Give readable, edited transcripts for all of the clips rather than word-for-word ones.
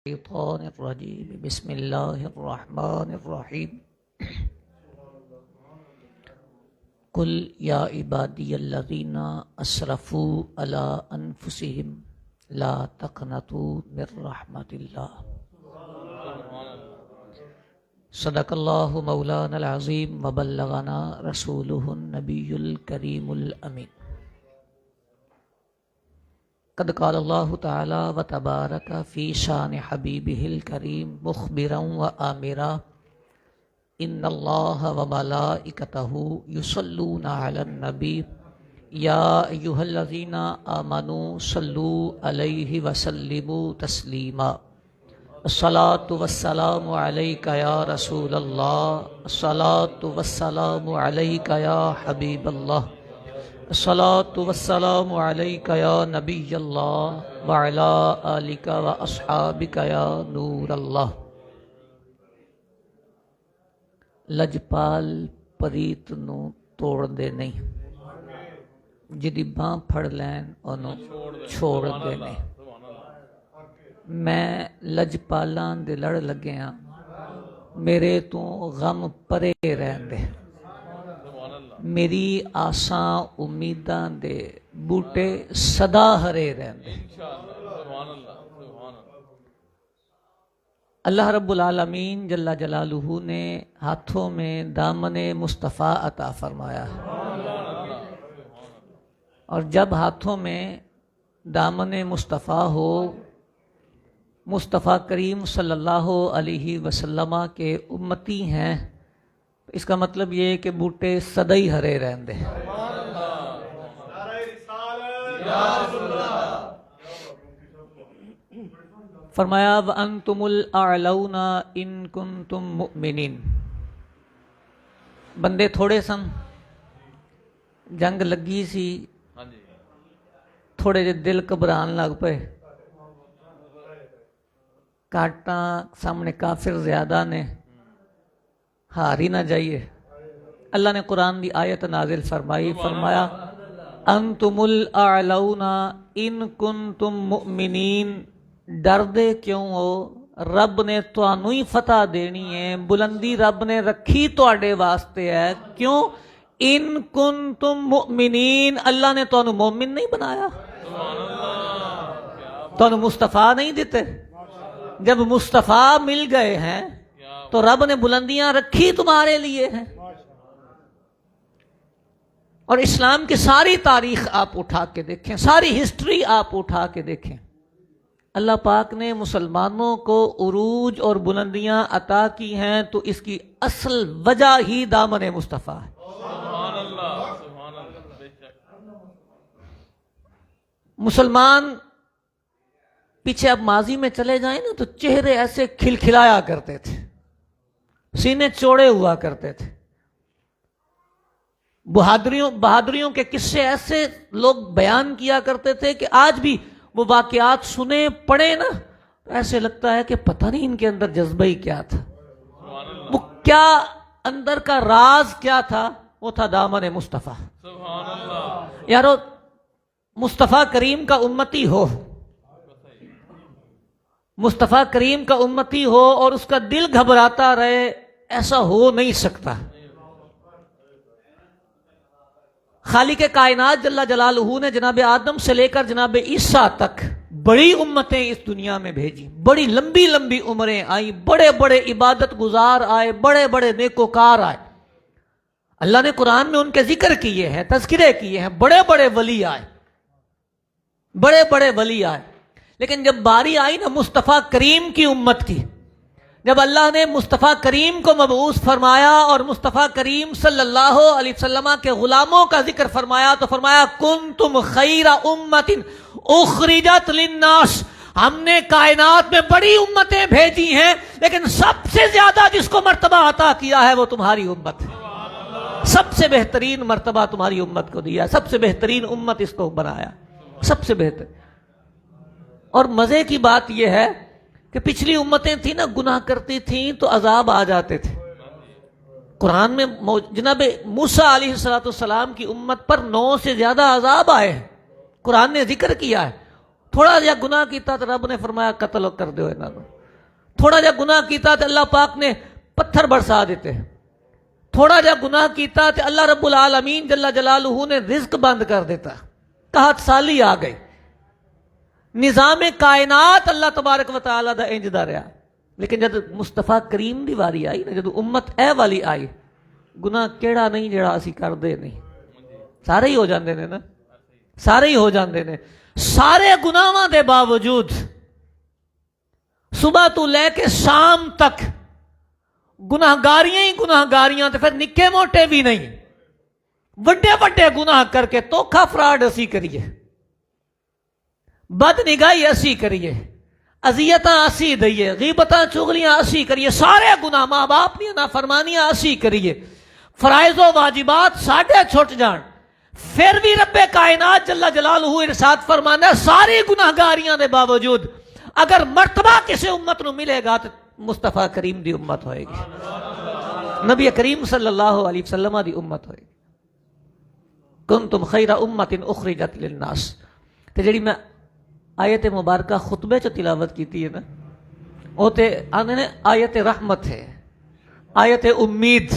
الشيطان الرجيم بسم الله الرحمن الرحيم قل يا عبادي الذين أسرفوا على أنفسهم لا تقنطوا من رحمة الله صدق الله مولانا العظيم وبلغنا رسوله النبي الكريم الأمين قد قال الله تعالى وتبارك في شان حبيبه الكريم مخبرا وآمرا إن الله وملائكته يصلون على النبي يا أيها الذين آمنوا صلوا عليه وسلموا تسليما الصلاة والسلام عليك يا رسول الله الصلاة والسلام عليك يا حبيب الله الصلاة والسلام عليك يا نبي الله وعلى آلك وأصحابك يا نور الله لجپال پریت نو توڑ دے نہیں جدی باں پھڑ لین انو چھوڑ دے نہیں میں لجپالاں دے لڑ لگے ہاں میرے تو غم پرے رہن دے میری آساں امیداں دے بوٹے صدا ہرے رہندے اللہ رب العالمین جل جلالہ نے ہاتھوں میں دامن مصطفیٰ عطا فرمایا اور جب ہاتھوں میں دامن مصطفیٰ ہو مصطفیٰ کریم صلی اللہ علیہ وسلم کے امتی ہیں اس کا مطلب یہ ہے کہ بوٹے صدائی ہرے رہندے فرمایا وَأَنْتُمُ الْأَعْلَوْنَ إِن كُنْتُم مُؤْمِنِينَ بندے تھوڑے سن جنگ لگی سی تھوڑے جے دل گھبران لگ پے کاٹاں سامنے کافر زیادہ نے ہار ہی نہ جائیے اللہ نے قرآن دی آیت نازل فرمایا انتم الاعلون ان کنتم مؤمنین ڈر دے کیوں ہو رب نے تانوں ہی فتح دینی ہے بلندی رب نے رکھی تواڈے واسطے ہے کیوں ان کنتم مؤمنین اللہ نے تانوں مومن نہیں بنایا تانوں مصطفیٰ نہیں دیتے جب مصطفیٰ مل گئے ہیں تو رب نے بلندیاں رکھی تمہارے لیے ہیں اور اسلام کی ساری تاریخ آپ اٹھا کے دیکھیں ساری ہسٹری آپ اٹھا کے دیکھیں اللہ پاک نے مسلمانوں کو عروج اور بلندیاں عطا کی ہیں تو اس کی اصل وجہ ہی دامن مصطفیٰ ہے مسلمان پیچھے اب ماضی میں چلے جائیں نا تو چہرے ایسے کھلکھلایا کرتے تھے سینے چوڑے ہوا کرتے تھے بہادریوں کے قصے ایسے لوگ بیان کیا کرتے تھے کہ آج بھی وہ واقعات سنے پڑھے نا تو ایسے لگتا ہے کہ پتہ نہیں ان کے اندر جذبہ ہی کیا تھا وہ کیا اندر کا راز کیا تھا وہ تھا دامن مصطفیٰ یارو مصطفیٰ کریم کا امتی ہو مصطفیٰ کریم کا امتی ہو اور اس کا دل گھبراتا رہے ایسا ہو نہیں سکتا خالق کائنات جل جلالہ نے جناب آدم سے لے کر جناب عیسیٰ تک بڑی امتیں اس دنیا میں بھیجی بڑی لمبی لمبی عمریں آئیں بڑے بڑے عبادت گزار آئے بڑے بڑے نیکوکار آئے اللہ نے قرآن میں ان کے ذکر کیے ہیں تذکرے کیے ہیں بڑے بڑے ولی آئے لیکن جب باری آئی نا مصطفیٰ کریم کی امت کی جب اللہ نے مصطفیٰ کریم کو مبعوث فرمایا اور مصطفیٰ کریم صلی اللہ علیہ وسلم کے غلاموں کا ذکر فرمایا تو فرمایا کنتم خیر امت اخرجت للناس ہم نے کائنات میں بڑی امتیں بھیجی ہیں لیکن سب سے زیادہ جس کو مرتبہ عطا کیا ہے وہ تمہاری امت ہے سب سے بہترین مرتبہ تمہاری امت کو دیا سب سے بہترین امت اس کو بنایا سب سے بہتر اور مزے کی بات یہ ہے کہ پچھلی امتیں تھیں نا گناہ کرتی تھیں تو عذاب آ جاتے تھے قرآن میں جناب موسیٰ علیہ السلام کی امت پر 9 سے زیادہ عذاب آئے ہیں قرآن نے ذکر کیا ہے تھوڑا جہا گناہ کیتا تو رب نے فرمایا قتل کر دیو انہاں نوں، تھوڑا جہا گناہ کیتا تو اللہ پاک نے پتھر برسا دیتے، تھوڑا جہا گناہ کیتا تو اللہ رب العالمین جل جلالہ نے رزق بند کر دیتا، قحط سالی آ گئی، نظام کائنات اللہ تبارک و تعالیٰ دا انج دا رہا۔ لیکن جب مصطفیٰ کریم دی واری آئی نا، جب امت اے والی آئی، گناہ کیڑا نہیں جڑا اسی کردے نہیں، سارے ہی ہو جاندے نے نا، سارے ہی ہو جاندے نے۔ سارے گناہاں دے باوجود صبح تو لے کے شام تک گناہگاریاں ہی گناہگاریاں، تو پھر نکے موٹے بھی نہیں، وڈے وڈے گناہ کر کے توکھا فراڈ اسی کریے، بد نگاہی اسی کریے، اذیتاں اسی دئیے، غیبتاں چغلیاں اسی کریے، سارے گناہ، ماں باپ دی نافرمانیاں اسی کریے، فرائض و واجبات ساڈے چھٹ جان، پھر بھی رب کائنات جل جلالہ ارشاد فرمانا ہے ساری گناہگاریاں دے باوجود اگر مرتبہ کسی امت نو ملے گا تو مصطفیٰ کریم دی امت ہوئے گی، نبی کریم صلی اللہ علیہ وسلم دی امت ہوئے گی۔ کنتم خیر امت اخرجت للناس، تے جڑی میں آیت مبارکہ خطبے چ تلاوت کیتی ہے نا، وہ تے آنے نے آیت رحمت ہے، آیت امید۔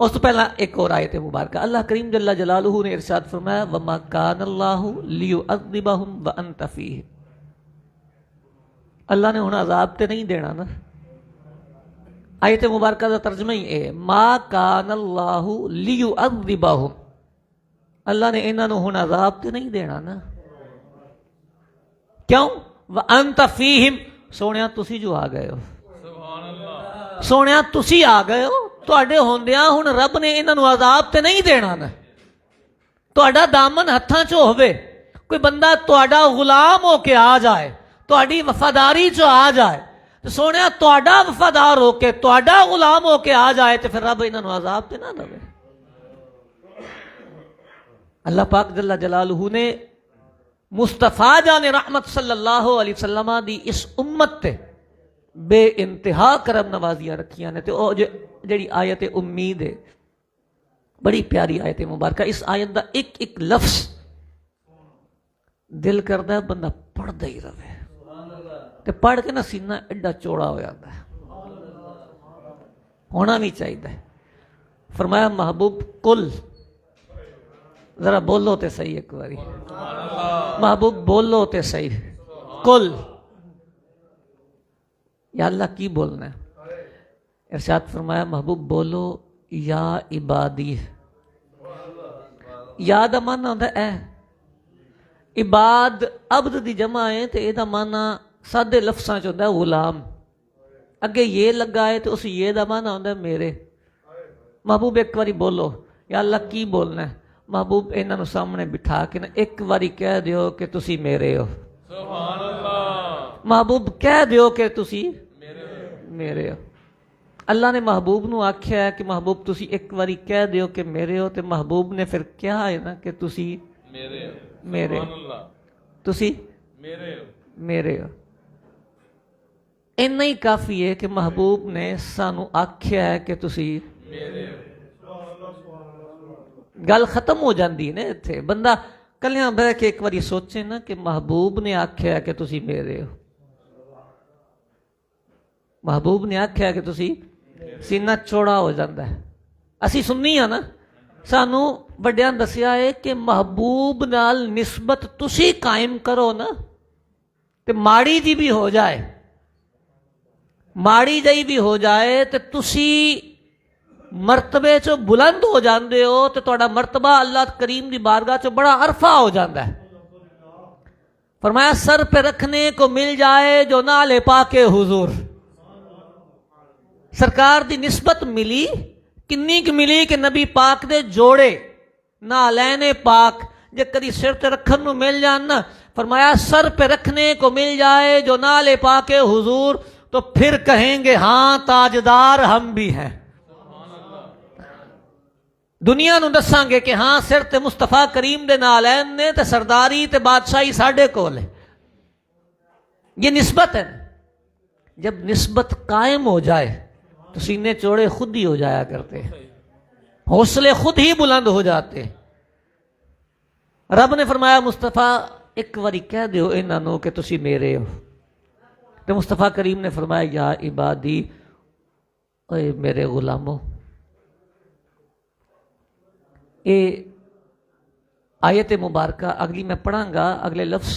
اس تو پہلا ایک اور آیت مبارکہ، اللہ کریم جل جلالہ نے ارشاد فرمایا وما کان اللہ لیعذبہم وانت فیہم، اللہ نے انہیں عذاب تے نہیں دینا نا۔ آیت مبارکہ کا ترجمہ ہی ہے ما کان اللہ لیعذبہم، اللہ نے انہوں نے عذاب تے نہیں دینا نا، کیوں؟ وانت فیہم، سونیا تسی جو آ گئے ہو، سونیا تسی آ گئے ہو، تواڈے ہوندیاں ہن رب نے انہاں نوں عذاب تے نہیں دینا نا۔ تواڈا دامن ہتھاں چ ہوے، کوئی بندہ تواڈا غلام ہو کے آ جائے، تواڈی وفاداری چ آ جائے، تو سونیا تواڈا وفادار ہو کے، تواڈا غلام ہو کے آ جائے، تو پھر رب انہاں نوں عذاب تے نہ دے۔ اللہ پاک جل جلالہ نے مصطفیٰ جان رحمت صلی اللہ علیہ وسلم دی اس امت تے بے انتہا کرم نوازیاں رکھیاں نے، تے او جڑی آیت امید ہے، بڑی پیاری آیت مبارکہ، اس آیت دا ایک ایک لفظ دل کردا ہے بندہ پڑھدا ہی رہے، تے پڑھ کے نا سینہ ایڈا چوڑا ہو جاتا ہے، ہونا بھی چاہیے۔ فرمایا محبوب کل، ذرا بولو تے صحیح ایک باری، محبوب بولو تے صحیح، کل، یا اللہ کی بولنا ہے؟ ارشاد فرمایا محبوب بولو یا عبادی، یا دا معنی ہوندا اے، عباد عبد دی جمع ہے تے اے دا معنی سادے لفظاں چ ہوندا ہے غلام، اگے یہ لگا ہے تو اس یہ دا معنی ہوندا ہے میرے۔ محبوب ایک باری بولو، یا اللہ کی بولنا ہے؟ محبوب انہاں نوں سامنے بٹھا کے نا ایک باری کہہ دیو کہ تسی میرے ہو، سبحان اللہ، محبوب کہہ دیو کہ تسی میرے ہو۔ اللہ نے محبوب نو آکھیا ہے کہ محبوب تسی ایک باری کہہ دیو کہ میرے ہو، تے محبوب نے پھر کیا ہے نا کہ تسی میرے ہو، تسی میرے ہو۔ اتنا ہی کافی ہے کہ محبوب نے سانو آکھیا ہے کہ تسی میرے ہو، گل ختم ہو جاندی نا۔ اتھے بندہ کلیاں بہ کے ایک باری سوچے نا کہ محبوب نے آکھیا ہے کہ تسی میرے ہو، محبوب نے آکھیا کہ تسی، سینہ چوڑا ہو جاندہ ہے۔ اسی سننی ہاں نا، سانو بڑیاں دسیا ہے کہ محبوب نال نسبت تسی قائم کرو نا، تے ماڑی جی بھی ہو جائے، ماڑی جی بھی ہو جائے تے تسی مرتبے چو بلند ہو جاندے ہو، تے تہاڈا مرتبہ اللہ کریم دی بارگاہ چو بڑا عرفہ ہو جاندہ ہے۔ فرمایا سر پہ رکھنے کو مل جائے جو نالے پاک حضور، سرکار دی نسبت ملی، کنی کی ملی کہ نبی پاک دے جوڑے نالین پاک جے کدی سر تے رکھن نو مل جان نا، فرمایا سر پہ رکھنے کو مل جائے جو نالے پاک حضور، تو پھر کہیں گے ہاں تاجدار ہم بھی ہیں، دنیا نو دساں گے کہ ہاں سر تے مصطفیٰ کریم دے نالین نے تے سرداری تے بادشاہی ساڈے کول ہے۔ یہ نسبت ہے، جب نسبت قائم ہو جائے تو سینے چوڑے خود ہی ہو جایا کرتے، حوصلے خود ہی بلند ہو جاتے۔ رب نے فرمایا مصطفیٰ ایک واری کہہ دیو انہاں نوں کہ تسی میرے ہو. تو مصطفیٰ کریم نے فرمایا یا عبادی، اے میرے غلاموں. یہ آیت مبارکہ اگلی میں پڑھاں گا، اگلے لفظ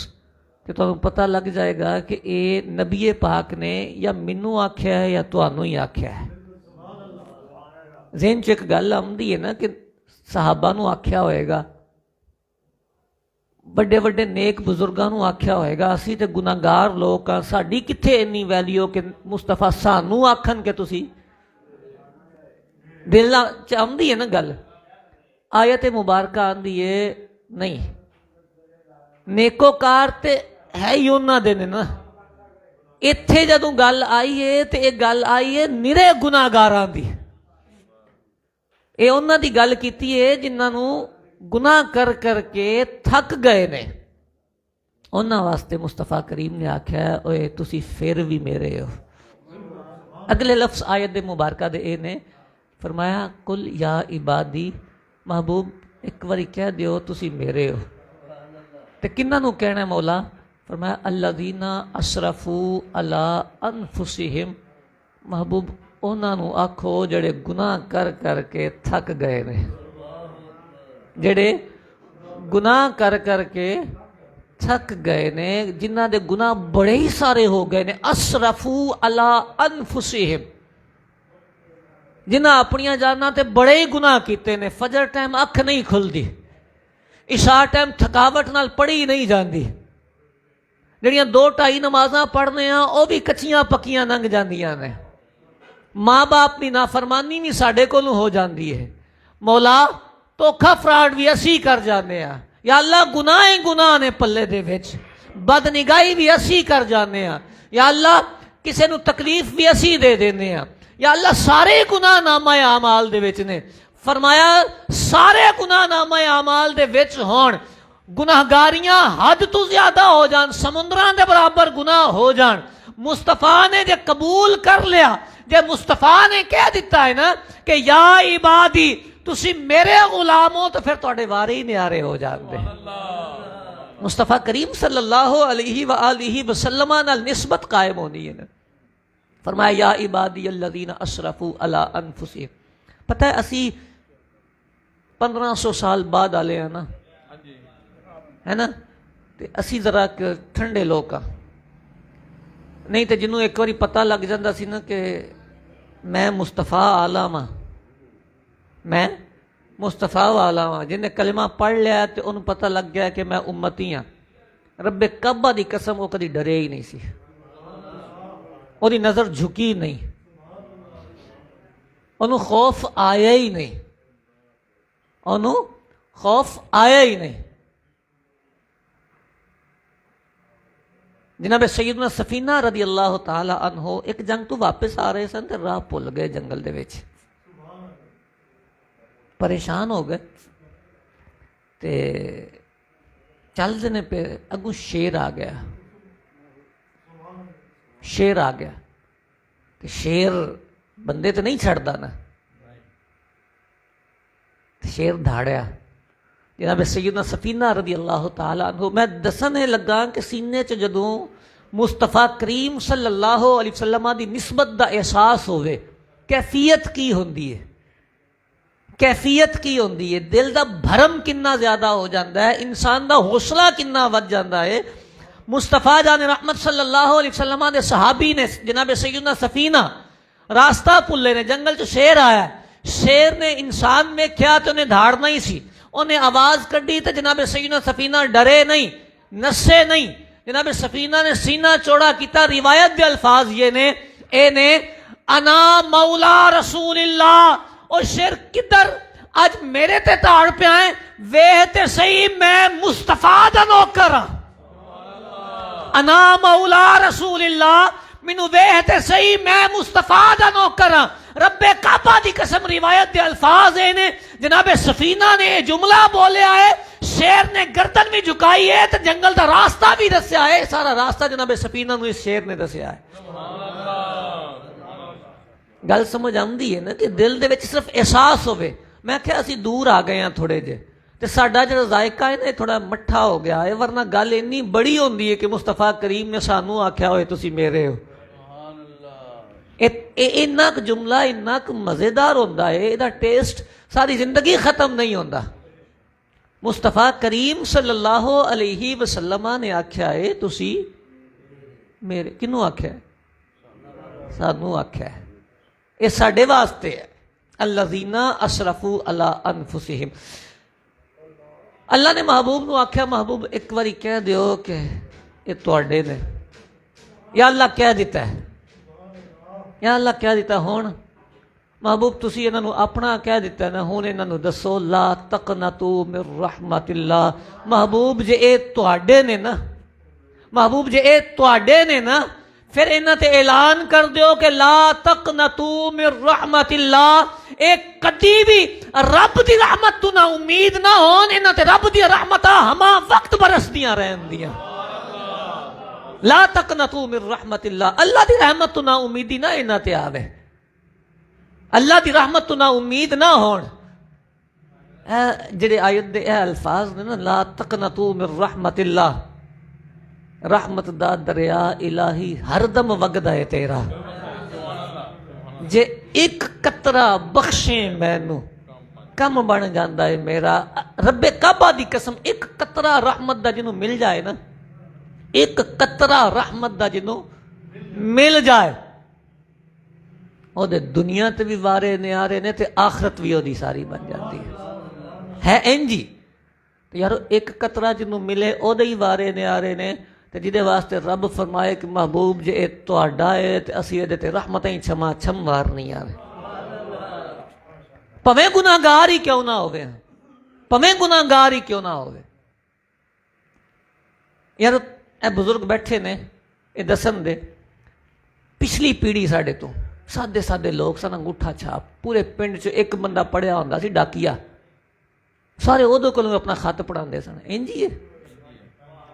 کہ تمہیں پتہ لگ جائے گا کہ اے نبی پاک نے یا مینوں آکھیا ہے یا تانوں ہی آکھیا ہے. ذہن چ ایک گل آمدی ہے نا کہ صحابہ نو آکھیا ہوئے گا، بڑے بڑے نیک بزرگاں نو آکھیا ہوئے گا، اسی تے گناہگار لوگ ہاں، ساڈی کتھے اتنی ویلیو کہ مصطفیٰ سانوں آکھن کہ تسی. دل چ آمدی ہے نا گل. آیت مبارکہ آندی ہے نہیں، نیکوکار تے ہے ہی انہاں دے نے نا. ایتھے جدوں گل آئی ہے تے ایک گل آئی ہے نرے گناہگاراں دی. اے انہاں دی گل کیتی ہے جنہاں نوں گناہ کر کر کے تھک گئے نے. انہاں واسطے مصطفیٰ کریم نے آکھیا ہے اوے تسی پھر بھی میرے ہو. اگلے لفظ آیت دے مبارکہ دے اے نے فرمایا کل یا عبادی، محبوب ایک واری کہہ دیو تسی میرے ہو. تے کنہاں نوں کہنا ہے مولا؟ فرمایا الذین اسرفوا علی انفسہم، محبوب انہاں نوں آکھو جڑے گناہ کر کر کے تھک گئے نے، جڑے گناہ کر کر کے تھک گئے نے، جنہاں دے گناہ بڑے ہی سارے ہو گئے نے. اسرفوا علی انفسہم، جنہاں اپنیاں جاناں تے بڑے ہی گناہ کیتے نے. فجر ٹائم اکھ نہیں کھلدی، عشاء ٹائم تھکاوٹ نال پڑھی نہیں جاندی، جڑیاں 2-2.5 نمازاں پڑھنے ہاں وہ بھی کچیاں پکیاں لنگ جاندیاں نے. ماں باپ دی نافرمانی بھی ساڈے کولوں ہو جاندی ہے. مولا دھوکھا فراڈ بھی اسی کر جانے ہاں. یا اللہ گناہ ہی گناہ نے پلے دے وچ، بد نگاہی بھی اسی کر جانے ہاں. یا اللہ کسے نو تکلیف بھی اسی دے دینے ہاں. یا اللہ سارے گناہ نامہ اعمال دے وچ نے. فرمایا سارے گناہ نامہ اعمال دے وچ ہون، گناہگاریاں حد تو زیادہ ہو جان، سمندراں دے برابر گناہ ہو جان، مصطفیٰ نے جے قبول کر لیا، جے مصطفیٰ نے کہہ دیتا ہے نا کہ یا عبادی تسی میرے غلام ہو، تو پھر تواڈے وارے ہی نیارے ہو جاندے. مصطفیٰ کریم صلی اللہ علیہ وآلہ وسلم نال نسبت قائم ہونی ہے نا. فرمایا یا عبادی الذین اسرفوا علی انفسہم. پتہ ہے اسی 1500 سال بعد آلے ہیں نا، ہے نا، تے اسی ذرا ٹھنڈے لوگ ہاں. نہیں تے جنوں ایک واری پتہ لگ جاندہ سی نا کہ میں مصطفیٰ عالم ہاں، میں مصطفیٰ والا ہاں، جن نے کلمہ پڑھ لیا تے انہوں پتہ لگ گیا کہ میں امتی ہاں. رب کعبہ دی قسم وہ کدی ڈرے ہی نہیں سی، وہ دی نظر جھکی نہیں، انہوں خوف آیا ہی نہیں، انہوں خوف آیا ہی نہیں. جناب سیدنا سفینہ رضی اللہ تعالی عنہ ایک جنگ تو واپس آ رہے سن تے راہ بھول گئے جنگل دے وچ، پریشان ہو گئے تے چل دینے پہ اگوں شیر آ گیا. شیر آ گیا تے شیر بندے تے نہیں چھڑدا نا، شیر دھاڑیا. جناب سیدنا سفینہ رضی اللہ تعالیٰ عنہ میں دسنے لگا کہ سینے چ جدوں مصطفیٰ کریم صلی اللہ علیہ وسلم دی نسبت دا احساس ہوئے کیفیت کی ہوندی ہے، کیفیت کی ہوندی ہے، دل دا بھرم کنا زیادہ ہو جاندہ ہے، انسان دا حوصلہ کنا ود جاندہ ہے. مصطفیٰ جان رحمت صلی اللہ علیہ وسلم دے صحابی نے جناب سیدنا سفینہ راستہ پلے نے، جنگل چ شیر آیا ہے، شیر نے انسان میں کیا تو انہیں دھاڑنا ہی سی، انہیں آواز کڈی تو جناب سیدنا سفینہ ڈرے نہیں، نسے نہیں. جناب سفینہ نے سینہ چوڑا کیتا. روایت دے الفاظ یہ نے اے نے انا مولا رسول اللہ. اور شیر کدھر آج میرے تے تاڑ پہ آئیں، وے تے صحیح میں مصطفیٰ دا نوکر ہاں. انا مولا رسول اللہ، مینو وے تے صحیح میں مصطفیٰ دا نوکر ہاں. رب کعبہ دی قسم روایت دے الفاظ نے جناب سفینہ نے یہ جملہ بولیا ہے، شیر نے گردن بھی جھکائی ہے تو جنگل دا راستہ بھی دسیا ہے. سارا راستہ جناب سفینہ نو اس شیر نے دسیا ہے. گل سمجھ آندی ہے نا کہ دل دے وچ صرف احساس ہوئے. میں کہا اسی دور آ گئے ہیں تھوڑے جے، ਤੇ ਸਾਡਾ ਜਿਹੜਾ ਜ਼ਾਇਕਾ ਹੈ ਨਾ ਥੋੜਾ ਮੱਠਾ ਹੋ ਗਿਆ ਹੈ, ਵਰਨਾ ਗੱਲ ਇੰਨੀ ਬੜੀ ਹੁੰਦੀ ਹੈ ਕਿ ਮੁਸਤਫਾ ਕਰੀਮ ਨੇ ਸਾਨੂੰ ਆਖਿਆ ਹੋਏ ਤੁਸੀਂ ਮੇਰੇ ਹੋ। ਇਹ ਇੰਨਾ ਕੁ ਜੁਮਲਾ ਇੰਨਾ ਕੁ ਮਜ਼ੇਦਾਰ ਹੁੰਦਾ ਹੈ, ਇਹਦਾ ਟੇਸਟ ਸਾਰੀ ਜ਼ਿੰਦਗੀ ਖਤਮ ਨਹੀਂ ਹੁੰਦਾ। ਮੁਸਤਫਾ ਕਰੀਮ ਸੱਲੱਲਾਹੁ ਅਲੈਹਿ ਵਸੱਲਮ ਨੇ ਆਖਿਆ ਹੈ ਤੁਸੀਂ ਮੇਰੇ, ਕਿਹਨੂੰ ਆਖਿਆ? ਸਾਨੂੰ ਆਖਿਆ ਹੈ। ਇਹ ਸਾਡੇ ਵਾਸਤੇ ਹੈ। ਅੱਲਜ਼ੀਨਾ ਅਸਰਫੂ ਅਲਾ ਅਨਫੁਸਿਹਿਮ। اللہ نے محبوب نو آکھیا محبوب ایک باری کہہ دیو کہ یہ تواڈے نے، یا اللہ کہہ دیتا ہے، یا اللہ کہہ دیتا ہے۔ ہون محبوب تسی انہاں نو اپنا کہہ دیتا ہے نا، ہون انہاں نو دسو لا تقنطوا من رحمت اللہ۔ محبوب جے اے تواڈے نے نا، محبوب جے اے تواڈے نے نا، پھر انہاں تے اعلان کر دیو کہ لا تقنطوا من رحمت اللہ، ایک کدی بھی رب دی رحمت تو نہ امید نہ ہون، انہاں تے رب دی رحمتاں ہما وقت برسدیاں رہن دیاں۔ لا تقنطوا من رحمت اللہ، اللہ دی رحمت تو نہ امیدی نہ انہاں تے آوے، اللہ دی رحمت تو نہ امید نہ ہون۔ جڑے آیت دے اے الفاظ نے نا، لا تقنطوا من رحمت اللہ، رحمت دا دریا الہی ہر دم وگدا ہے تیرا، جے ایک قطرہ بخشیں مینوں کم بن جاندا ہے میرا۔ رب کعبہ دی قسم، ایک قطرہ رحمت دا جنوں مل جائے نا، ایک قطرہ رحمت دا جنوں مل جائے، او دے دنیا تے بھی وارے نیارے نے تے آخرت بھی او دی ساری بن جاتی ہے انجی۔ یارو ایک قطرہ جنوں ملے او دے ہی وارے نیارے نے، تے جدے واسطے رب فرمائے کہ محبوب جے اے تواڈا ہے تے اسی دے تے رحمتیں چھما چھم وارنی آوے، پویں گناہگار ہی کیوں نہ ہوئے، پویں گناہگار ہی کیوں نہ ہوئے۔ یار اے بزرگ بیٹھے نے، اے دسن دے پچھلی پیڑھی ساڈے تو سادے سادے لوگ سن، انگوٹھا چھاپ، پورے پنڈ چ ایک بندہ پڑھیا ہوندا سی ڈاکیا، سارے اودے کولوں اپنا خط پڑھاندے سن، انجی ہے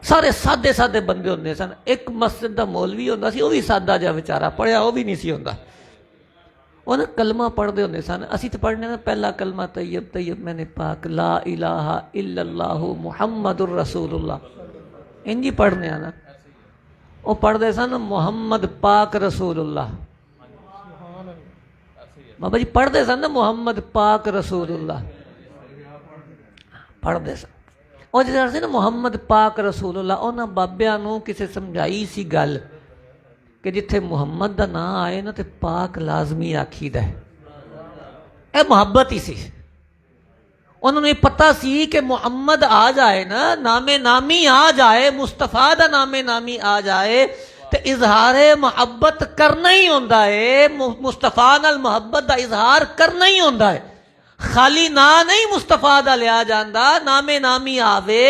سارے سادے سادے بندے ہوندے سن۔ ایک مسجد دا مولوی ہوندا سی، وہ بھی سادہ جا بیچارہ، پڑھیا وہ بھی نہیں سی ہوندا، وہ نا کلمہ پڑھدے ہوندے سن۔ اسی تے پڑھنے نا پہلا کلمہ طیب طیب میں نے پاک لا الہ الا اللہ محمد الرسول اللہ، انجی پڑھنے آنا۔ وہ پڑھدے سن محمد پاک رسول اللہ، بابا جی پڑھدے سن نا محمد پاک رسول اللہ پڑھدے سن۔ اور جس نا محمد پاک رسول اللہ، انہاں بابیاں نو کسے سمجھائی سی گل کہ جتھے محمد دا نا آئے نا تے پاک لازمی آکھی دا ہے، اے محبت ہی سی۔ انہوں نے پتہ سی کہ محمد آ جائے نا، نام نامی آ جائے، مصطفیٰ دا نام نامی آ جائے تے اظہار محبت کرنا ہی ہوندا ہے، مصطفیٰ نال محبت دا اظہار کرنا ہی ہوندا ہے۔ خالی نا نہیں مصطفیٰ دا لیا جاندا، نام نامی آوے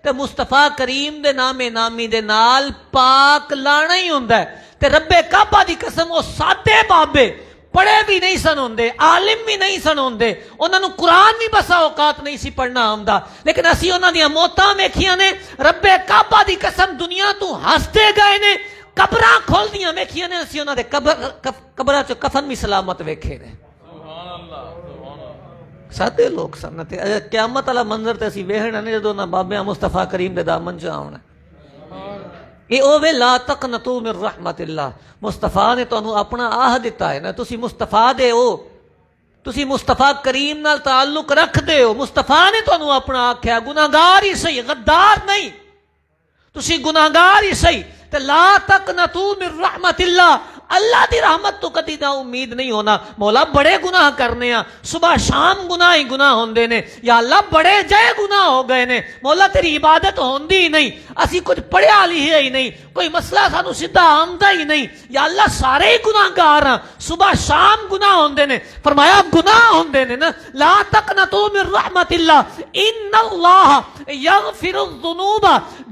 تے مصطفیٰ کریم دے نام نامی دے نال پاک لانا ہی ہوندا ہے۔ تے رب کعبہ دی قسم، وہ سادے بابے پڑھے بھی نہیں سن ہوندے، عالم بھی نہیں سن ہوندے، انہاں نوں قرآن بھی بسا اوقات نہیں سی پڑھنا آمدا، لیکن اسی انہاں دیاں موتاں ویکھیاں نے، رب کعبہ دی قسم دنیا تو ہستے گئے نے، قبراں کھول دیاں ویکھیاں نے، اسی انہاں دے قبراں چ کفن بھی سلامت ویکھے نے۔ سادے لوگ سن تے قیامت والا منظر تے اسی ویکھنا نہیں جدوں نہ بابیاں مصطفیٰ کریم دے دامن چ آونا۔ یہ اوے لا تقنطوا من رحمت اللہ، مصطفیٰ نے تانوں اپنا آہ دیتا ہے نا، تسی مصطفیٰ دے ہو، تسی مصطفیٰ کریم نال تعلق رکھ دے ہو، مصطفیٰ نے تانوں اپنا آکھیا، گناہگار ہی صحیح، غدار نہیں، تسی گناہگار ہی صحیح، تے لا تقنطوا من رحمت اللہ، اللہ دی رحمت تو کدی نہ امید نہیں ہونا۔ مولا بڑے گناہ کرنے ہیں، صبح شام گناہ ہی گناہ ہوندے نے، یا اللہ بڑے جائے گناہ ہو گئے نے، مولا تیری عبادت ہوندی ہی نہیں، اسی کچھ پڑھیا لکھیا ہی نہیں، کوئی مسئلہ سانو سیدھا آمدا ہی نہیں، یا اللہ سارے ہی گناہ گار ہیں، صبح شام گناہ ہوندے نے۔ فرمایا گناہ ہوندے نے نا، لا تقنطوا من رحمت اللہ ان اللہ یغفر الذنوب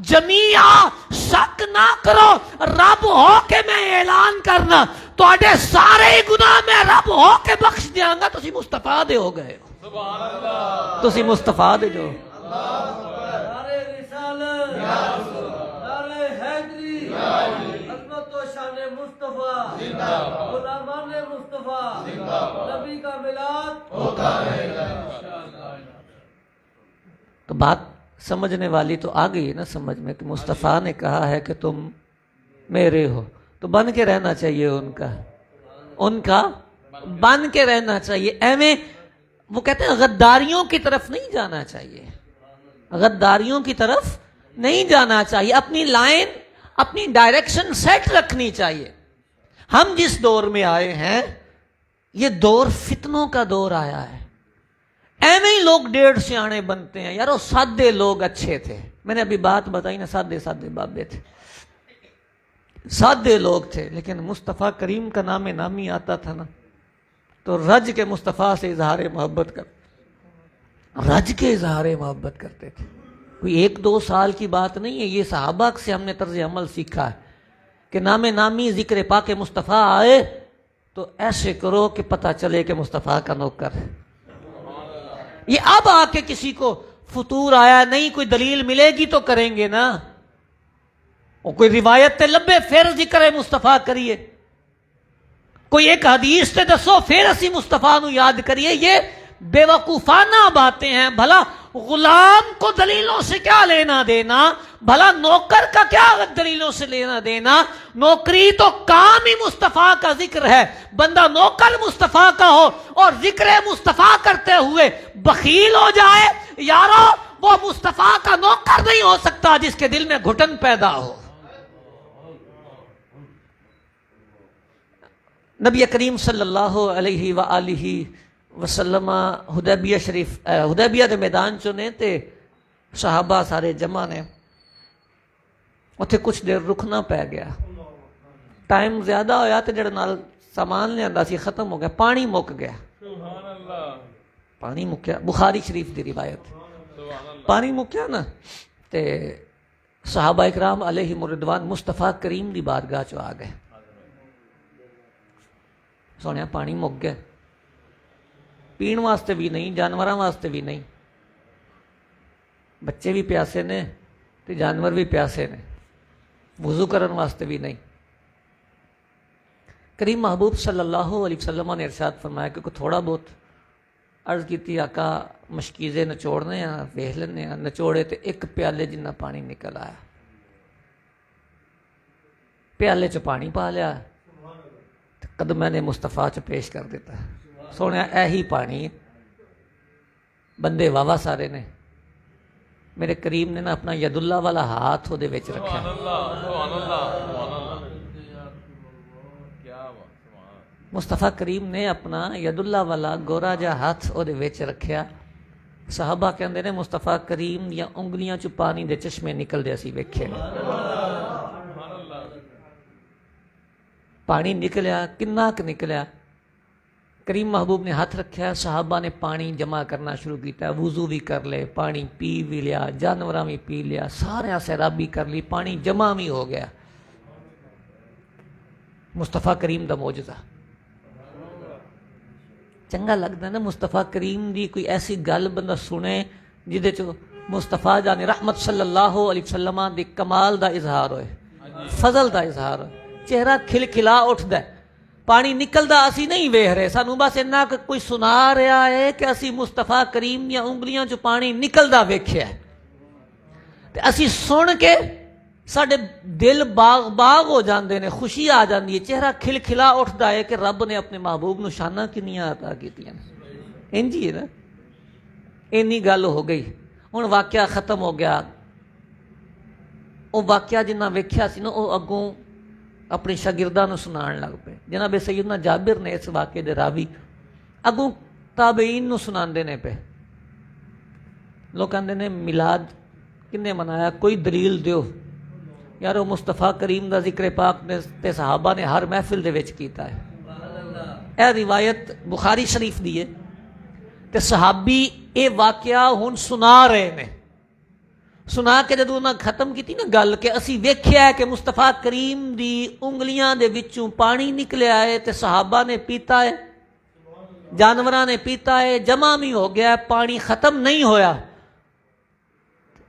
جمیعا، شک نہ کرو رب ہو کے میں اعلان کرنا تواڈے سارے ہی گناہ میں رب ہو کے بخش دیاں گا، تسی مصطفیٰ دے ہو گئے ہو، سبحان اللہ، تسی مصطفیٰ دے جو نعرہ رسالت، نعرہ حیدری، عظمت و شان مصطفیٰ، غلامان مصطفیٰ، نبی کا میلاد ہوتا رہے گا۔ تو بات سمجھنے والی تو آ گئی نا سمجھ میں کہ مصطفیٰ نے کہا ہے کہ تم میرے ہو، تو بن کے رہنا چاہیے ان کا بن کے رہنا چاہیے. ایویں وہ کہتے ہیں غداریوں کی طرف نہیں جانا چاہیے، غداریوں کی طرف نہیں جانا چاہیے. اپنی لائن، اپنی ڈائریکشن سیٹ رکھنی چاہیے. ہم جس دور میں آئے ہیں یہ دور فتنوں کا دور آیا ہے. ایویں ہی لوگ ڈیڑھ سیانے بنتے ہیں. یارو سادے لوگ اچھے تھے. میں نے ابھی بات بتائی نا، سادے بابے تھے، سادے لوگ تھے، لیکن مصطفیٰ کریم کا نام نامی آتا تھا نا تو رج کے مصطفیٰ سے اظہار محبت کرتے تھے. کوئی 1-2 سال کی بات نہیں ہے، یہ صحابہ سے ہم نے طرز عمل سیکھا ہے کہ نام نامی ذکر پاک مصطفیٰ آئے تو ایسے کرو کہ پتہ چلے کہ مصطفیٰ کا نوکر ہے. یہ اب آ کے کسی کو فطور آیا نہیں، کوئی دلیل ملے گی تو کریں گے نا. اور کوئی روایت تے لبے پھر ذکر مصطفیٰ کریے، کوئی ایک حدیث تے دسو پھر اسی مصطفیٰ نو یاد کریے. یہ بے وقوفانہ باتیں ہیں. بھلا غلام کو دلیلوں سے کیا لینا دینا، بھلا نوکر کا کیا دلیلوں سے لینا دینا. نوکری تو کام ہی مصطفیٰ کا ذکر ہے. بندہ نوکر مصطفیٰ کا ہو اور ذکر مصطفیٰ کرتے ہوئے بخیل ہو جائے، یارو وہ مصطفیٰ کا نوکر نہیں ہو سکتا جس کے دل میں گھٹن پیدا ہو. نبی کریم صلی اللہ علیہ وآلہ وسلم حدیبیہ دے میدان چنے تے صحابہ سارے جمع نے. اتھے کچھ دیر رکنا پہ گیا. ٹائم زیادہ ہویا تے جڑے نال سامان لیندا سی ختم ہو گیا. پانی مک گیا. پانی مکیا، بخاری شریف دی روایت. پانی مکیا نا تے صحابہ اکرام علیہم الرضوان مصطفیٰ کریم دی بارگاہ چ آ گئے. سونے پانی مک گیا، پین واسطے بھی نہیں، جانوراں واسطے بھی نہیں. بچے بھی پیاسے نے تے جانور بھی پیاسے نے، وضو کرن واسطے بھی نہیں. کریم محبوب صلی اللہ علیہ وسلم نے ارشاد فرمایا کہ کوئی تھوڑا بہت عرض کیتی آقا مشکیزے نچوڑنے ہیں، ویکھ لینے ہیں. نچوڑے تے ایک پیالے جنہ پانی نکل آیا. پیالے چ پانی پا لیا، قدمہ نے مصطفیٰ چ پیش کر دیتا. سونے ایہی پانی بندے واہ سارے نے. میرے کریم نے نا اپنا ید اللہ والا ہاتھ وہ دے وچ رکھا. مصطفیٰ کریم نے اپنا ید اللہ والا گورا جا ہاتھ وہ دے وچ رکھیا. صحابہ کہندے نے مصطفیٰ کریم دیا انگلیاں چ پانی دے چشمے نکل دے اسی ویکھے. پانی نکلیا، کنا کہ نکلیا. کریم محبوب نے ہاتھ رکھا، صحابہ نے پانی جمع کرنا شروع کیتا. وضو بھی کر لے، پانی پی بھی لیا، جانوراں بھی پی لیا، سارے سیرابی کر لی، پانی جمع بھی ہو گیا. مصطفیٰ کریم دا معجزہ چنگا لگتا ہے نا. مصطفیٰ کریم دی کوئی ایسی گل بندہ سنے جدے چ مصطفیٰ جان رحمت صلی اللہ علیہ وسلم دی کمال دا اظہار ہوئے، فضل دا اظہار ہوئے. چہرہ کھل کھلا اٹھدا ہے. پانی نکلدا اسی نہیں ویکھ رہے، سانو بس اتنا کہ کوئی سنا رہا ہے کہ اسی مصطفیٰ کریم دیا انگلیاں چ پانی نکلدا ویکھیا ہے. تے اسی سن کے ساڈے دل باغ باغ ہو جاندے نے، خوشی آ جاندی ہے، چہرہ کھل کھلا اٹھدا ہے کہ رب نے اپنے محبوب نو شاناں کنیاں عطا کیتیاں. انج ہی ہے نا. اینی گل ہو گئی. ہن واقعہ ختم ہو گیا. وہ واقعہ جنہ ویکھیا سی نا وہ اگوں اپنی شاگرداں نو سنان لگ پے. جناب سیدنا جابر نے اس واقعے دے راوی اگوں تابعین نو سناندے نے پے. لوگ کہندے نے میلاد کنے منایا، کوئی دلیل دیو. یارو مصطفیٰ کریم دا ذکر پاک نے تے صحابہ نے ہر محفل دے وچ کیتا ہے. اے روایت بخاری شریف دی ہے تے صحابی اے واقعہ ہن سنا رہے نے. سنا کے جدوں انہاں ختم کیتی نا گل کہ اسی ویکھیا ہے کہ مصطفیٰ کریم دی انگلیاں دے وچوں پانی نکلیا ہے تے صحابہ نے پیتا ہے، جانوراں نے پیتا ہے، جمع بھی ہو گیا ہے، پانی ختم نہیں ہویا.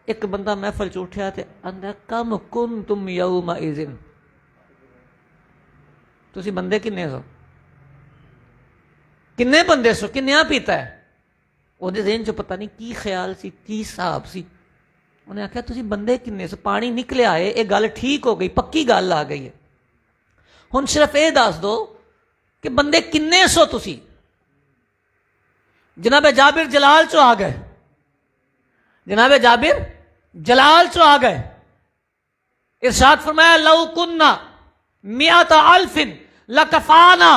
ایک بندہ محفل چ اٹھیا تے آندا کم کنتم یومئذ، تسی بندے کنے سو، کنے بندے سو، کنیاں پیتا ہے. ਉਹਦੇ ਜ਼ਿਹਨ 'ਚ ਪਤਾ ਨਹੀਂ ਕੀ ਖਿਆਲ ਸੀ, ਕੀ ਹਿਸਾਬ ਸੀ। ਉਹਨੇ ਆਖਿਆ ਤੁਸੀਂ ਬੰਦੇ ਕਿੰਨੇ ਸੋ? ਪਾਣੀ ਨਿਕਲਿਆ ਏ, ਇਹ ਗੱਲ ਠੀਕ ਹੋ ਗਈ, ਪੱਕੀ ਗੱਲ ਆ ਗਈ ਹੈ। ਹੁਣ ਸਿਰਫ ਇਹ ਦੱਸ ਦਿਓ کہ بندے کنے سو تسی؟ جناب جابر جلال چو آ گئے، جناب جابر جلال چو آ گئے، ارشاد فرمایا لو کننا مئات الف لکفانا۔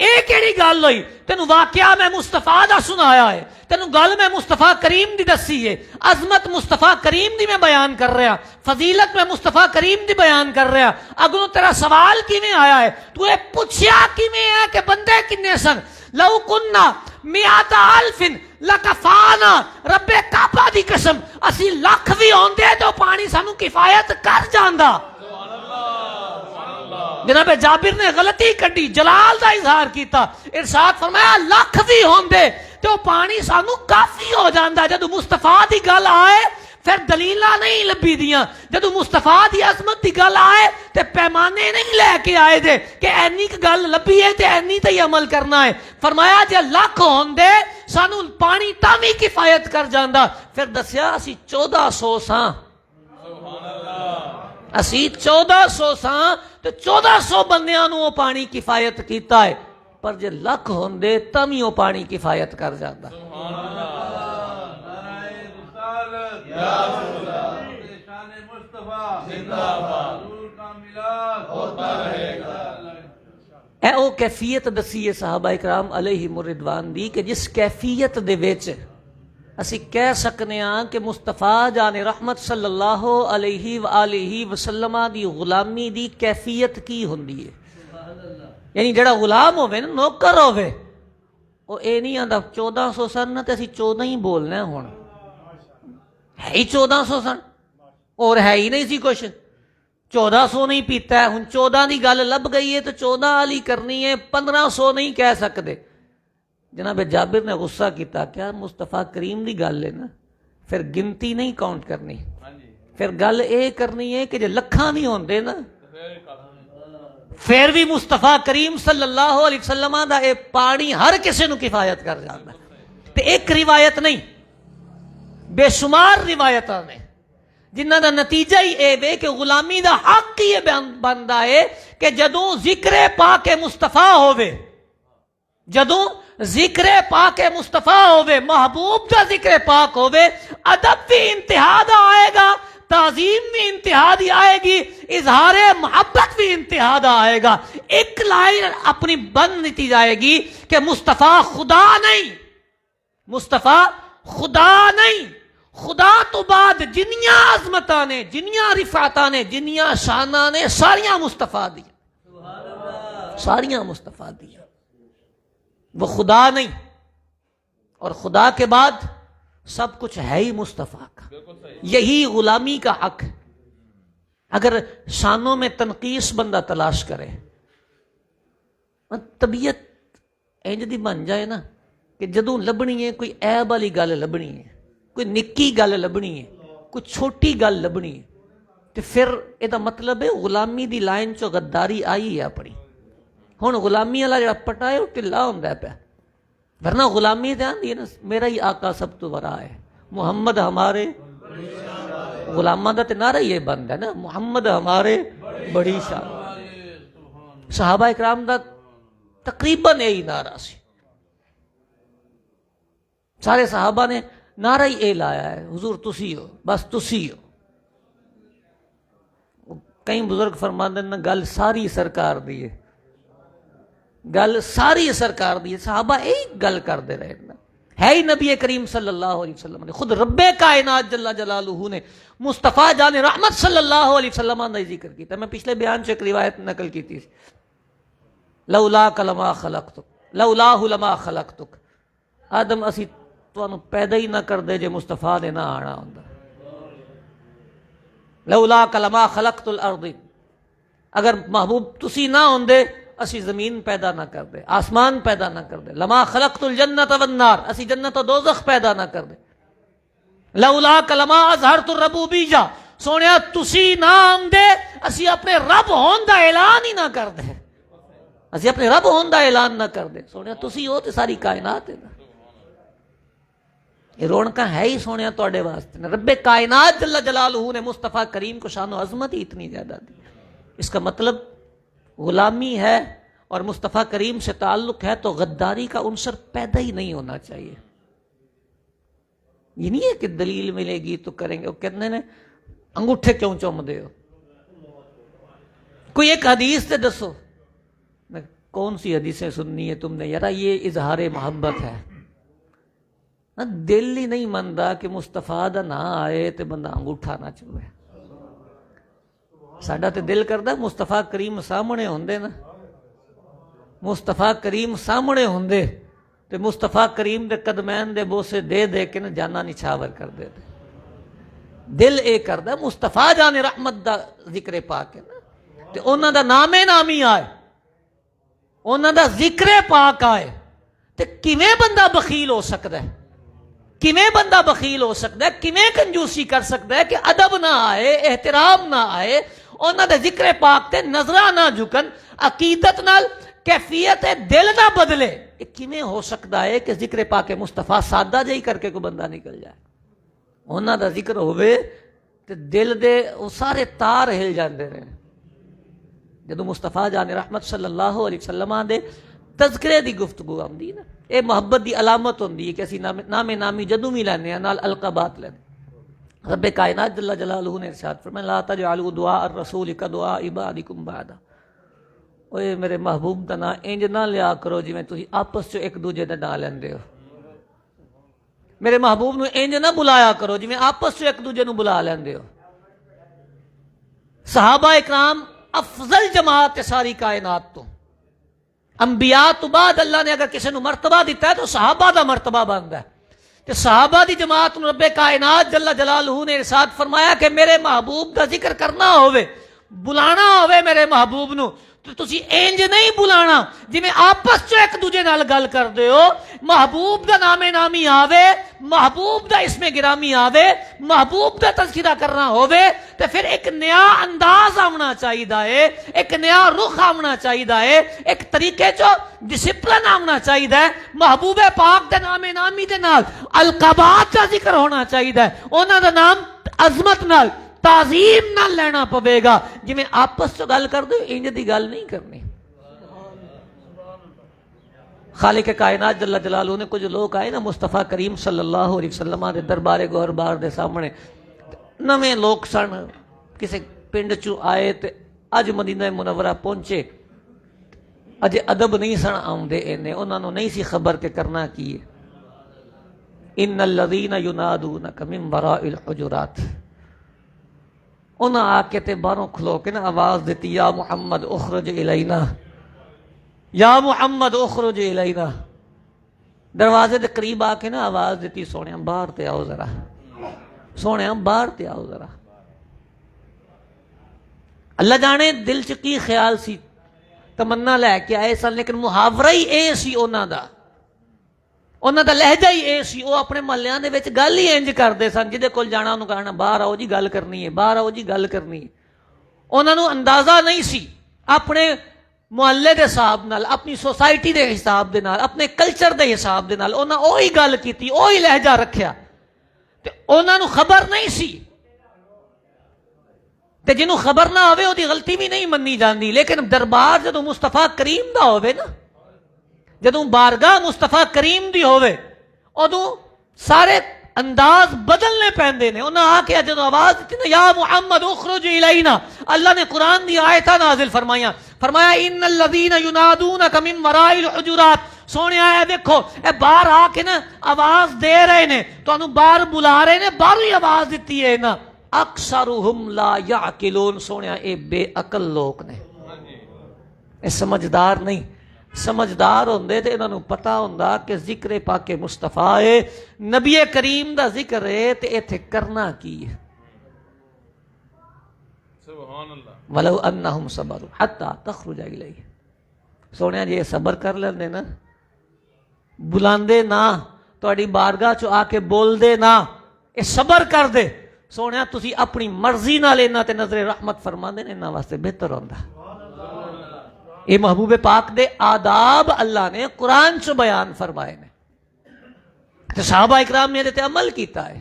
ایک کیڑی گل ہوئی؟ تینوں واقعہ میں مصطفیٰ دا سنایا ہے، تینوں گل میں مصطفیٰ کریم دی دسی ہے، عظمت مصطفیٰ کریم دی میں بیان کر رہا، فضیلت میں مصطفیٰ کریم دی بیان کر رہا۔ اگوں تیرا سوال کیویں آیا ہے؟ تو اے پوچھیا کیویں ہے کہ بندے کنے سن؟ لو کننا مئات الف لکفانا، رب کعبہ دی قسم اسی لاکھ بھی ہوندے تو پانی سانو کفایت کر جاندا۔ جناب جابر نے غلطی کڈی، جلال دا اظہار کیتا، ارشاد فرمایا لاکھ بھی ہوندے تو پانی سانو کافی ہو جاندا۔ جدو مصطفیٰ دی گل آئے پھر دلیلاں نہیں لبھی دیاں، جدو مصطفیٰ دی عظمت دی گل آئے تے پیمانے نہیں لے کے آئے دے کہ اینی کی گل لبھی ہے تے اینی تے ہی عمل کرنا ہے۔ فرمایا جے لاکھ ہوندے سانو پانی تامی کفایت کر جاندا۔ پھر دسیا اسی 1400 ساں، اسی 1400 ساں تو 1400 بندیاں نو وہ پانی کفایت کیتا ہے، پر جے لاکھ ہوندے تامی وہ پانی کفایت کر جاندا۔ اے او کیفیت دسی ہے صحابہ اکرام علیہم الرضوان دی کہ جس کیفیت دے وچ اسی کہہ سکنے ہاں کہ مصطفیٰ جان رحمت صلی اللہ علیہ وآلہ وسلم دی غلامی دی کیفیت کی ہوندی ہے۔ یعنی جڑا غلام ہوئے نا، نوکر ہوئے، وہ اے نہیں آندا 1400 سن تے اسی 14 ہی بولنا ہے، ہون ہے ہی 1400 سن اور ہے ہی نہیں سی کچھ، 1400 نہیں پیتا ہے، ہن 14 دی گل لب گئی ہے تو 14 والی کرنی ہے، 1500 نہیں کہہ سکتے۔ جناب جابر نے غصہ کیتا، کیا مصطفیٰ کریم دی گل ہے نا، پھر گنتی نہیں کاؤنٹ کرنی، پھر گل اے کرنی ہے کہ جو لکھاں نہیں ہوندے نا، پھر بھی مصطفیٰ کریم صلی اللہ علیہ وسلم دا اے پانی ہر کسی نو کفایت کر جاندا ہے۔ تے ایک روایت نہیں، بے شمار روایتاں نے جنہ دا نتیجہ ہی اے وے کہ غلامی دا حق ہی بندا ہے کہ جدوں ذکر پاک مصطفیٰ ہووے، جدوں ذکر پاک مصطفیٰ ہووے، محبوب دا ذکر پاک ہووے، ادب بھی انتہا دا آئے گا، تعظیم بھی انتہا دی آئے گی، اظہار محبت بھی انتہا دا آئے گا۔ ایک لائن اپنی بند نیتی جائے گی کہ مصطفیٰ خدا نہیں، مصطفیٰ خدا نہیں، خدا تو بعد جنیاں عظمتاں نے، جنیاں رفعتاں نے، جنیاں شاناں نے، ساریاں مصطفیٰ دی، ساریاں مصطفیٰ دی، وہ خدا نہیں۔ اور خدا کے بعد سب کچھ ہے ہی مصطفیٰ کا، یہی غلامی کا حق ہے۔ اگر شانوں میں تنقیص بندہ تلاش کرے، طبیعت انج دی بن جائے نا کہ جدوں لبنی ہے کوئی عیب والی گل لبنی ہے، کوئی نکی گل لبنی ہے، کوئی چھوٹی گل لبنی ہے، تو پھر یہ مطلب ہے غلامی دی لائن چو غداری آئی ہے اپنی۔ ہن غلامی والا جڑا پٹا ہے وہ ٹلا ہوندا پیا، ورنہ غلامی تے آندی ہے نا میرا ہی آقا سب تو ورا ہے، محمد ہمارے، غلاماں دا تے نعرہ یہ بند ہے نا، محمد ہمارے بڑی شان۔ صحابہ اکرام دا تقریباً یہی نعرہ سی، سارے صحابہ نے نعرہ ہی اے لایا ہے، حضور تسی ہو، بس تسی ہو۔ کئی بزرگ فرماندے نے گل ساری سرکار دی ہے، گل ساری سرکار دی ہے، صحابہ ایک گل کر دے رہے نا، ہے ہی نبی کریم صلی اللہ علیہ وسلم نے، خود رب کائنات جل جلالہ نے مصطفیٰ جان رحمت صلی اللہ علیہ وسلم نے ذکر کیتا۔ میں پچھلے بیان سے ایک روایت نقل کی تھی، لولاک لما خلقتک، لولاہ لما خلقتک، آدم اسی تانوں پیدا ہی نہ کر دے جے مصطفیٰ نے نہ آنا ہوندا، لولاک لما خلقت الارض، اگر محبوب تسی نہ ہوندے اسی زمین پیدا نہ کر دے، آسمان پیدا نہ کر دے، لما خلقت الجنت والنار، اسی جنت و دوزخ پیدا نہ کر دے، لولاک لما اظہرت الربوبیہ، سونیا تسی نہ ہوندے اسی اپنے رب ہون دا اعلان ہی نہ کر دے، اسی اپنے رب ہون دا اعلان نہ کر دے، سونیا تسی ہو تے ساری کائنات ہے نا۔ یہ رونقاں ہے ہی سونے تواڈے واسطے نے. رب کائنات جل جلالہ نے مصطفیٰ کریم کو شان و عظمت ہی اتنی زیادہ دی. اس کا مطلب غلامی ہے اور مصطفیٰ کریم سے تعلق ہے تو غداری کا عنصر پیدا ہی نہیں ہونا چاہیے. یہ نہیں ہے کہ دلیل ملے گی تو کریں گے. وہ کہتے ہیں انگوٹھے کیوں چوم دے ہو, کوئی ایک حدیث سے دسو. میں کون سی حدیثیں سننی ہے تم نے یار, یہ اظہار محبت ہے. دل ہی نہیں منتا کہ مصطفیٰ دا نہ آئے تو بندہ انگوٹھا نہ چومے. ساڈا تے دل کردا مصطفیٰ کریم سامنے ہوندے نا, مصطفیٰ کریم سامنے ہوندے تے مصطفیٰ کریم دے قدمین دے بوسے دے دے کے نا جانا نچھاور کر دے. دل اے کردا مصطفیٰ جان رحمت دا ذکر پاک ہے نا, تے انہاں دا نامے نامی آئے, انہاں دا ذکر پاک آئے, تے کیویں بندہ بخیل ہو سکدا ہے؟ کیویں بندہ بخیل ہو سکتا ہے؟ کیویں کنجوسی کر سکتا ہے کہ ادب نہ آئے, احترام نہ آئے, انہاں دے ذکر پاک تے نظراں نہ جھکن, عقیدت نال کیفیت دل نہ بدلے؟ یہ کیویں ہو سکتا ہے کہ ذکر پاک مصطفیٰ سادہ جہی کر کے کوئی بندہ نکل جائے؟ انہاں دا ذکر ہوئے تے دل دے وہ سارے تار ہل جاندے نے. جدوں مصطفیٰ جان رحمت صلی اللہ علیہ وسلم دے تذکرے دی گفتگو آمدی نا, اے محبت دی علامت ہوندی ہے کہ اسی نام نامی جدوں بھی لینے ہیں نال القابات لینے. رب کائنات جل جلالہ نے ارشاد فرمایا لا تجعلوا دعاء الرسول کدعاء عبادکم بعد. اوے میرے محبوب دا نام انج نہ لیا کرو جویں تسی آپس چ ایک دوجے دا نام لیندے ہو. میرے محبوب نو انج نہ بلایا کرو جویں آپس چ ایک دوجے نو بلا لیندے ہو. صحابہ اکرام افضل جماعت ہے ساری کائنات تو. انبیاء تو بعد اللہ نے اگر کسی نو مرتبہ دیتا ہے تو صحابہ دا مرتبہ بنتا ہے. کہ صحابہ دی جماعت نو رب کائنات جل جلالہ نے ارشاد فرمایا کہ میرے محبوب دا ذکر کرنا ہوئے, بلانا ہوئے میرے محبوب نو تو تسی انج نہیں بلانا جویں آپس چ ایک دوجے نال گل کردے ہو. محبوب دا نام نامی آوے, محبوب دا اسم گرامی آوے, محبوب دا تذکرہ کرنا ہووے تے پھر ایک نیا انداز آمنا چاہیے, ایک نیا رخ آمنا چاہیے, ایک طریقے چو ڈسپلن آمنا چاہیے. محبوب پاک دے نام نامی دے نال القابات دا ذکر ہونا چاہیے, انہاں دا نام عظمت نال تعظیم نہ لینا پوے گا. جی میں آپس تو گل کر دو انج دی گل نہیں کرنی. خالق کائنات جل جلالہ نے کچھ لوگ آئے نا مصطفیٰ کریم صلی اللہ علیہ وسلم دے دربار گوہر بار دے سامنے, نویں لوگ سن, کسی پنڈ چوں آئے تے اج مدینہ منورہ پہنچے, اج ادب نہیں سن آؤندے اینے, انہاں نوں نہیں سی خبر کہ کرنا کی ہے. ان الذین ینادونک من وراء الحجرات, انہاں آ کے تے باہروں کھلو کے نا آواز دیتی یا محمد اخرج الینا, یا محمد اخرج الینا. دروازے دے قریب آ کے نا آواز دیتی سونے باہر تے آؤ ذرا, سونے باہر تے آؤ ذرا. اللہ جانے دل چ کی خیال سی, تمنا لے کے آئے سن, لیکن محاورہ ہی اے سی انہاں دا لہجہ ہی اے سی. وہ اپنے محلیاں دے وچ گل ہی انج کردے سن, جدے کول جانا انہوں کہنا باہر آؤ جی گل کرنی ہے, باہر آؤ جی گل کرنی ہے. انہاں نوں اندازہ نہیں سی اپنے محلے دے حساب نال, اپنی سوسائٹی دے حساب دے نال, اپنے کلچر دے حساب دے نال انہاں اوہی گل کیتی, اوہی لہجہ رکھیا, تے انہاں نوں خبر نہیں سی. تے جنوں خبر نہ ہوئے وہ دی غلطی بھی نہیں منی جاندی. لیکن دربار جدوں مصطفیٰ کریم دا ہوئے نا, جدوں بارگاہ مصطفیٰ کریم دی ہوئے, ادوں سارے انداز بدلنے پیندے نے. انہاں آ کے جدوں آواز دیتی نا یا محمد اخرج الینا, اللہ نے قرآن دی آیتاں نازل فرمایا ان الذین ینادونک من وراء الحجرات. سونے آیا دیکھو اے باہر آ کے نا آواز دے رہے نے, تانوں باہر بلا رہے نے, باہر ہی آواز دیتی ہے نا. اکثرہم لا یعقلون, سونے اے بے عقل لوگ نے, اے سمجھدار نہیں. سمجھدار ہوندے تے انہاں نوں پتہ ہوندا کہ ذکر پاک مصطفیٰ ہے, نبی کریم دا ذکر ہے, تے ایتھے کرنا کی ہے. سبحان اللہ. ولو انہم صبروا حتی تخرج الیہ. سونے جی صبر کر لیندے نا, بلاندے نا, تہاڈی بارگاہ چ آ کے بول دے نا, اے صبر کر دے, سونے تسی اپنی مرضی نال انہاں تے نظر رحمت فرماندے نے, انہاں واسطے بہتر ہوندا. یہ محبوب پاک دے آداب اللہ نے قرآن چ بیان فرمائے نے. تو صحابہ اکرام نے یہ تے عمل کیتا ہے،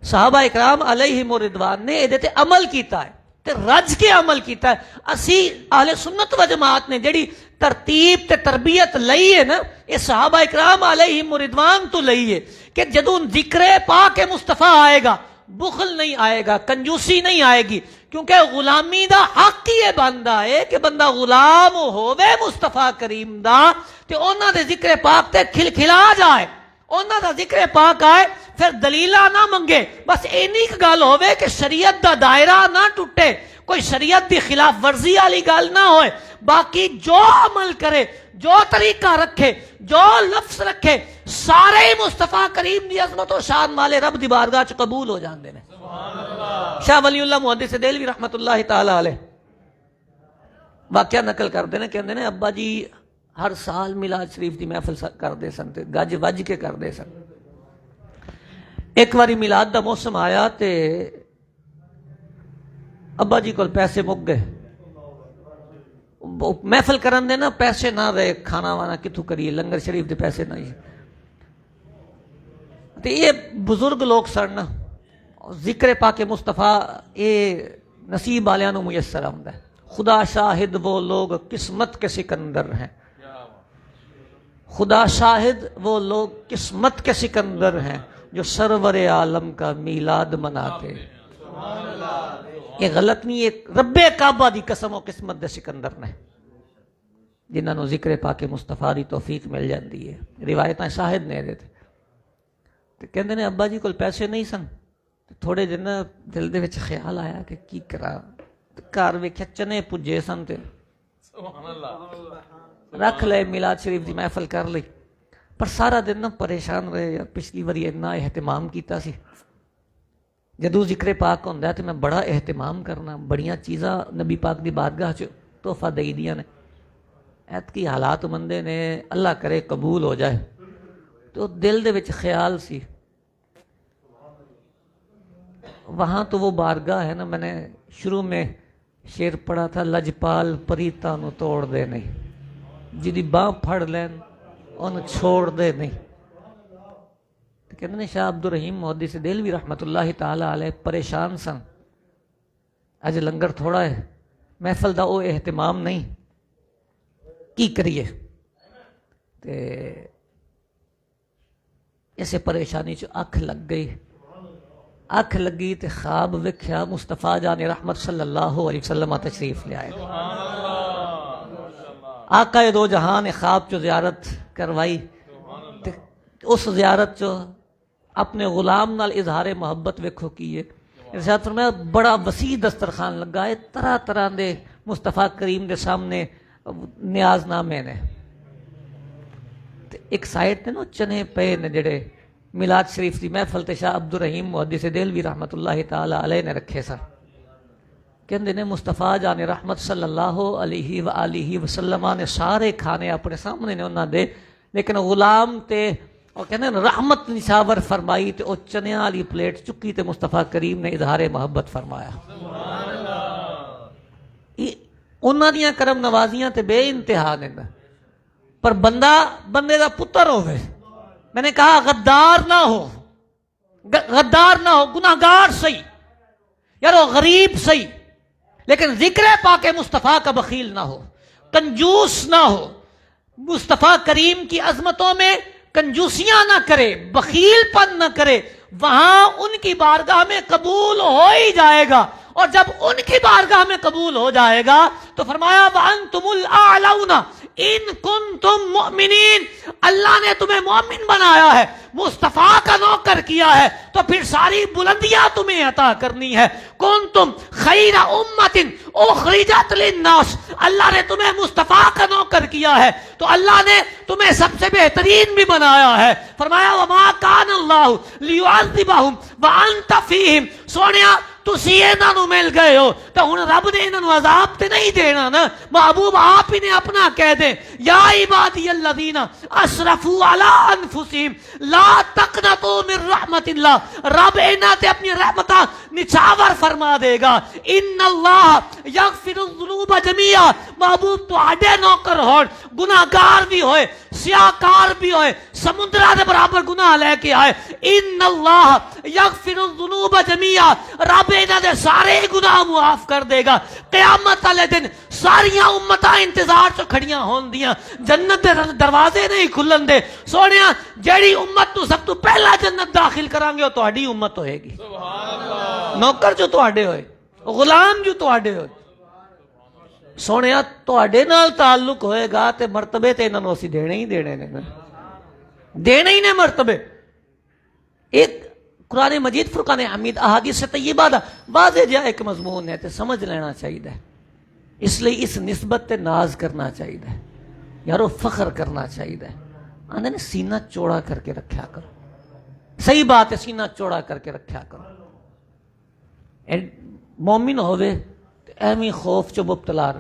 صحابہ اکرام علیہم رضوان نے یہ تے عمل کیتا ہے تے رج کے عمل کیتا ہے۔ اسی اہل سنت و جماعت نے جڑی ترتیب تے تربیت لئی ہے نا، یہ صحابہ اکرام علیہم رضوان تو لئی ہے کہ جدوں ذکر پاک مصطفیٰ آئے گا بخل نہیں آئے گا، کنجوسی نہیں آئے گی، کیونکہ غلامی دا حق ہی یہ بندا ہے کہ بندہ غلام ہووے مصطفیٰ کریم دا تے انہاں دے ذکر پاک تے کھلکھلا جائے، انہاں دا ذکر پاک آئے، پھر دلیلہ نہ منگے، بس اینی گل ہوئے کہ شریعت دا دائرہ نہ ٹوٹے، کوئی شریعت دی خلاف ورزی والی گل نہ ہوئے، باقی جو عمل کرے، جو طریقہ رکھے، جو لفظ رکھے، سارے ہی مصطفیٰ کریم دی عظمت و شان والے رب دی بارگاہ چ قبول ہو جاندے نے۔ شاہ ولی اللہ محدث دہلوی رحمت اللہ تعالی علیہ واقعہ نقل کردے نے، کہندے نے ابا جی ہر سال میلاد شریف دی محفل کردے سن تے گج وج کے کردے سن۔ ایک واری میلاد دا موسم آیا تے ابا جی کول پیسے مک گئے، محفل کرن دے نا پیسے نہ رہے، کھانا وانا کتوں کریے، لنگر شریف دے پیسے نہ ہی تے یہ بزرگ لوگ سن نا، ذکر پاک مصطفیٰ یہ نصیب والیاں نوں میسر آندا ہے۔ خدا شاہد وہ لوگ قسمت کے سکندر ہیں، خدا شاہد وہ لوگ قسمت کے سکندر ہیں جو سرور عالم کا میلاد مناتے۔ یہ غلط نہیں، ایک رب کعبہ دی قسم و قسمت دے سکندر نے جنہاں نوں ذکر پاک مصطفیٰ دی توفیق مل جاندی ہے۔ روایتاں شاہد نے دے تے کہندے نے ابا جی کول پیسے نہیں سن، تھوڑے دن دل دے وچ خیال آیا کہ کی کراں، گھر ویکھیا چنے پجے سن تے رکھ لے، میلاد شریف دی محفل کر لی، پر سارا دن پریشان رہے۔ پچھلی واری اتنا اہتمام کیتا سی، جدوں ذکر پاک ہوندا ہے تے میں بڑا اہتمام کرنا، بڑیاں چیزاں نبی پاک دی بارگاہ چ تحفہ دئی دیاں نے، ایتکی حالات مندے نے، اللہ کرے قبول ہو جائے۔ تو دل دے وچ خیال سی، وہاں تو وہ بارگاہ ہے نا، میں نے شروع میں شعر پڑھا تھا، لجپال پریتاں نو توڑ دے نہیں، جدی باں پھڑ لین ان چھوڑ دے نہیں۔ کہتے ہیں شاہ عبدالرحیم محدث دہلوی رحمت اللہ تعالی علیہ پریشان سن، اج لنگر تھوڑا ہے، محفل دا او اہتمام نہیں، کی کریے؟ تے اسے پریشانی چ اکھ لگ گئی، اکھ لگی تے خواب وکھیا، مصطفیٰ جان رحمت صلی اللہ علیہ وسلم تشریف لے آئے، آقا دو جہاں نے خواب چو زیارت کروائی تے اس زیارت چو اپنے غلام نال اظہار محبت ویکھو کیے۔ ارشاد فرمایا بڑا وسیع دسترخوان لگا ہے، طرح طرح دے مصطفیٰ کریم دے سامنے نیاز نامے نے، ایک سائڈ تے نا چنے پے نے جڑے میلاد شریف دی محفل تے شاہ عبدالرحیم محدث دہلوی رحمت اللہ تعالی علیہ نے رکھے سن۔ کہندے نے مصطفیٰ جان رحمت صلی اللہ علیہ وآلہ وسلم نے سارے کھانے اپنے سامنے نے انہاں دے، لیکن غلام تے اور کہندے رحمت نشاور فرمائی تے او چنے والی پلیٹ چکی تے مصطفیٰ کریم نے اظہار محبت فرمایا۔ انہاں دیاں کرم نوازیاں تے بے انتہا نے، پر بندے دا پتر ہوئے، میں نے کہا غدار نہ ہو، گناہگار صحیح یارو، غریب صحیح، لیکن ذکر پاک مصطفیٰ کا بخیل نہ ہو، کنجوس نہ ہو، مصطفیٰ کریم کی عظمتوں میں کنجوسیاں نہ کرے، بخیل پن نہ کرے، وہاں ان کی بارگاہ میں قبول ہو ہی جائے گا، اور جب ان کی بارگاہ میں قبول ہو جائے گا تو فرمایا وَأَنْتُمُ الْأَعْلَوْنَ إِن كُنْتُم مُؤْمِنِينَ، اللہ نے تمہیں مومن بنایا ہے، مصطفیٰ کا نوکر کیا ہے، تو پھر ساری بلندیاں تمہیں عطا کرنی ہے۔ کنتم خیر امت اخرجت للناس، اللہ نے تمہیں مصطفیٰ کا نوکر کیا ہے تو اللہ نے تمہیں سب سے بہترین بھی بنایا ہے۔ فرمایا وما کان اللہ لیعذبہم وانت فیہم، سونیا تسی انہاں نو مل گئے ہو تو ہن رب نے انہاں نو عذاب تے نہیں دینا نا. محبوب آپ ہی نے اپنا کہہ دیں یا عبادی الذین اسرفوا علی انفسہم لا تقنطوا من رحمت اللہ. رب انہاں تے اپنی رحمتاں نچھاور فرما دے گا. ان اللہ یغفر الذنوب جميعا. محبوب تواڈے نوکر ہون گناہگار بھی ہوئے سیاہکار بھی ہوئے سمندرہ دے برابر گناہ لے کے آئے. ان اللہ یغفر الذنوب جميعا. رب انہاں دے سارے گناہ معاف کر دے گا. قیامت والے دن ساریاں امتاں انتظار چ کھڑیاں ہون دیاں, جنت دے دروازے نہیں کھلن دے. سونیا جیڑی امت تو سب تو پہلا جنت داخل کران گے وہ تہاڈی امت ہوئے گی. نوکر جو تہاڈے ہوئے, غلام جو تہاڈے ہوئے. سونیا تہاڈے نال تعلق ہوئے گا تے مرتبے تے انہاں نوں اسی دینے ہی دینے نے, دینے ہی نے مرتبے. ایک قرآن مجید فرقان حمید احادیث طیبہ دا واضح جہا ایک مضمون ہے تے سمجھ لینا چاہیے. اس لیے اس نسبت تے ناز کرنا چاہیے, یارو فخر کرنا چاہیے. آندے نے سینہ چوڑا کر کے رکھیا کرو. صحیح بات ہے, سینہ چوڑا کر کے رکھیا کرو. مومن ہوئے ایویں خوف چ مبتلا